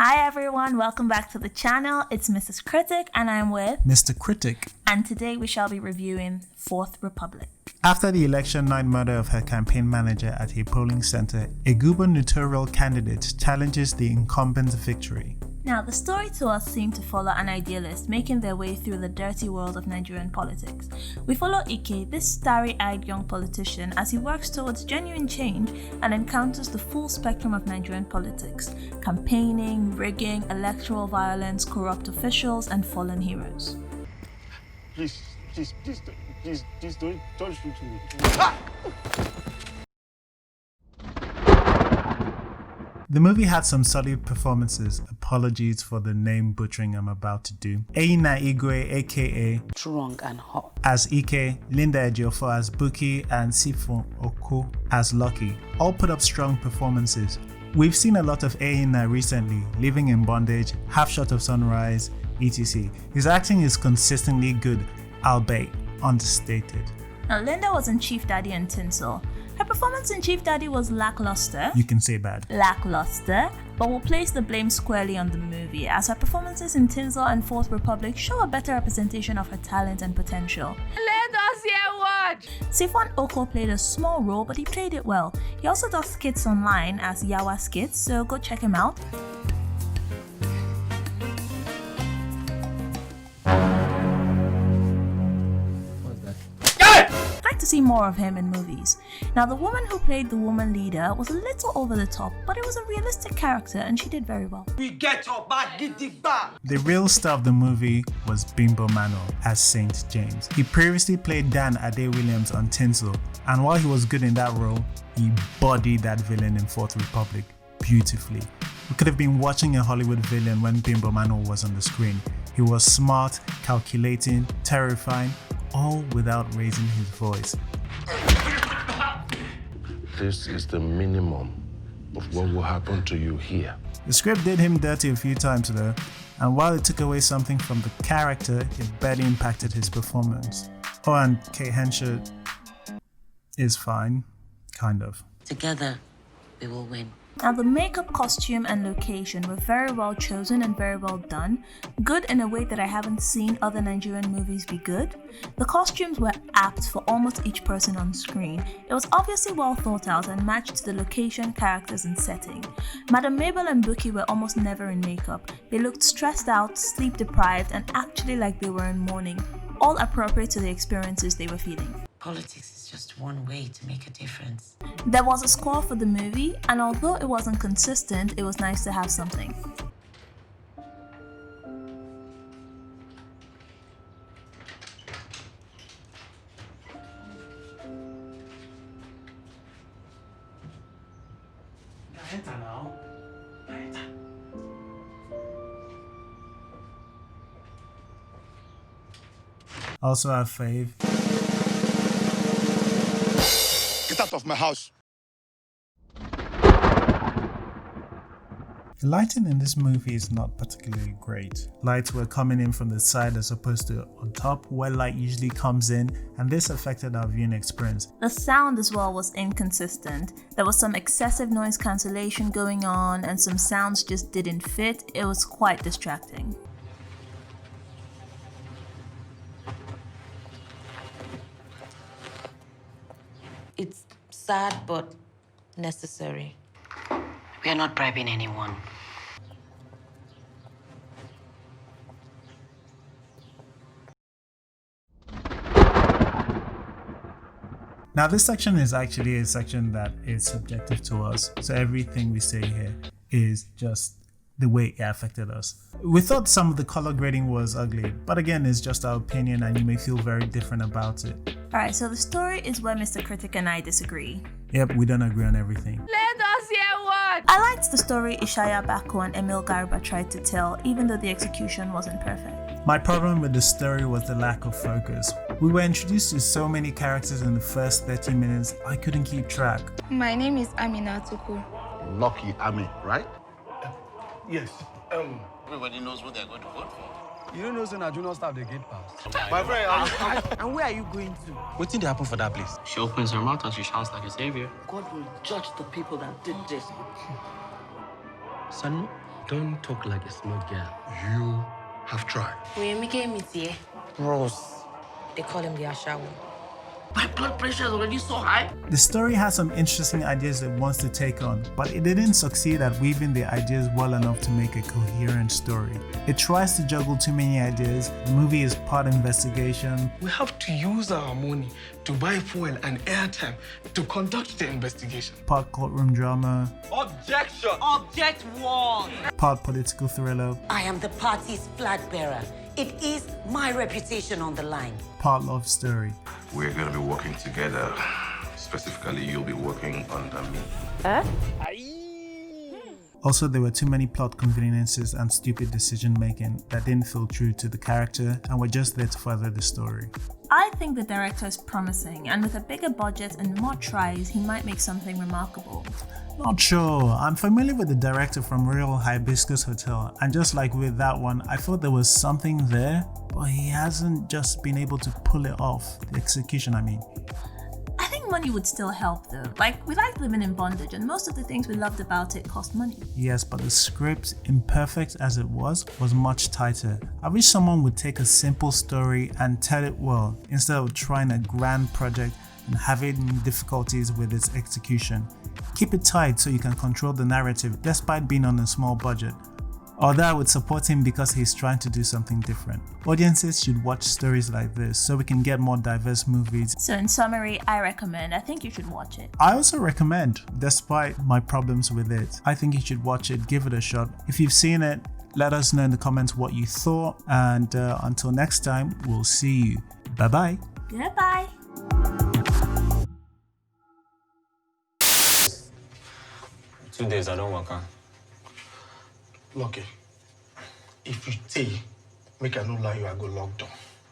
Hi everyone, welcome back to the channel. It's Mrs Critic and I'm with Mr. Critic. And today we shall be reviewing Fourth Republic. After the election night murder of her campaign manager at a polling center, a gubernatorial candidate challenges the incumbent's victory. Now, the story to us seemed to follow an idealist making their way through the dirty world of Nigerian politics. We follow Ike, this starry-eyed young politician, as he works towards genuine change and encounters the full spectrum of Nigerian politics: campaigning, rigging, electoral violence, corrupt officials, and fallen heroes. Please don't shoot me. The movie had some solid performances. Apologies for the name butchering I'm about to do. Eina Igwe, aka Drunk and Hot as Ike, Linda Ejiofor as Buki, and Sifon Oko as Lucky all put up strong performances. We've seen a lot of Eina recently, Living in Bondage, Half Shot of Sunrise, etc. His acting is consistently good, albeit understated. Now, Linda was in Chief Daddy and Tinsel. Her performance in Chief Daddy was lackluster. You can say bad. Lackluster, but we'll place the blame squarely on the movie, as her performances in Tinsel and Fourth Republic show a better representation of her talent and potential. Let us hear what? Sifon Oko played a small role, but he played it well. He also does skits online as Yawa Skits, so go check him out. To see more of him in movies. Now, the woman who played the woman leader was a little over the top, but it was a realistic character and she did very well. We get your back, get the back. The real star of the movie was Bimbo Mano as Saint James. He previously played Dan Ade-Williams on Tinsel, and while he was good in that role, he bodied that villain in Fourth Republic beautifully. We could have been watching a Hollywood villain when Bimbo Mano was on the screen. He was smart, calculating, terrifying, all without raising his voice. This is the minimum of what will happen to you here. The script did him dirty a few times though, and while it took away something from the character, it barely impacted his performance. Oh, and Kate Henshaw is fine, kind of. Together, we will win. Now, the makeup, costume, and location were very well chosen and very well done. Good in a way that I haven't seen other Nigerian movies be good. The costumes were apt for almost each person on screen. It was obviously well thought out and matched the location, characters, and setting. Madam Mabel and Buki were almost never in makeup. They looked stressed out, sleep deprived, and actually like they were in mourning. All appropriate to the experiences they were feeling. Politics is just one way to make a difference. There was a score for the movie, and although it wasn't consistent, it was nice to have something. Also our fave. Get out of my house. The lighting in this movie is not particularly great. Lights were coming in from the side as opposed to on top where light usually comes in, and this affected our viewing experience. The sound as well was inconsistent. There was some excessive noise cancellation going on and some sounds just didn't fit. It was quite distracting. It's sad but necessary. We are not bribing anyone. Now this section is actually a section that is subjective to us, so everything we say here is just the way it affected us. We thought some of the color grading was ugly, but again, it's just our opinion and you may feel very different about it. Alright, so the story is where Mr. Critic and I disagree. Yep, we don't agree on everything. Let us hear what? I liked the story Ishaya Bako and Emil Garba tried to tell, even though the execution wasn't perfect. My problem with the story was the lack of focus. We were introduced to so many characters in the first 30 minutes, I couldn't keep track. My name is Amina Tuku. Lucky Ami, right? Yes. Everybody knows what they're going to vote for. You don't know, son, I do not stop the gate pass. My friend, And where are you going to? What did happen for that place? She opens her mouth and she shouts like a savior. God will judge the people that did this. Son, Don't talk like a smart girl. You have tried. We make it here. Rose. They call him the Ashawo. My blood pressure is already so high. The story has some interesting ideas it wants to take on, but it didn't succeed at weaving the ideas well enough to make a coherent story. It tries to juggle too many ideas. The movie is part investigation, We have to use our money to buy fuel and airtime to conduct the investigation. part courtroom drama, Objection! Object one. part political thriller, I am the party's flag bearer. It is my reputation on the line. part love story. We're going to be working together. Specifically, you'll be working under me. Also, there were too many plot conveniences and stupid decision making that didn't feel true to the character and were just there to further the story. I think the director is promising, and with a bigger budget and more tries, he might make something remarkable. Not sure. I'm familiar with the director from Royal Hibiscus Hotel, and just like with that one, I thought there was something there, but he hasn't just been able to pull it off. The execution, I mean. I think money would still help though. Like, we like living in bondage, and most of the things we loved about it cost money. Yes, but the script, imperfect as it was much tighter. I wish someone would take a simple story and tell it well, instead of trying a grand project and having difficulties with its execution. Keep it tight so you can control the narrative despite being on a small budget. Although I would support him because he's trying to do something different. Audiences should watch stories like this so we can get more diverse movies. So in summary, I recommend. I think you should watch it. I also recommend, despite my problems with it. I think you should watch it, give it a shot. If you've seen it, let us know in the comments what you thought, and until next time, we'll see you. Bye bye. Goodbye. 2 days I don't work on. Lucky, if you stay, make I no lie you, I go locked down.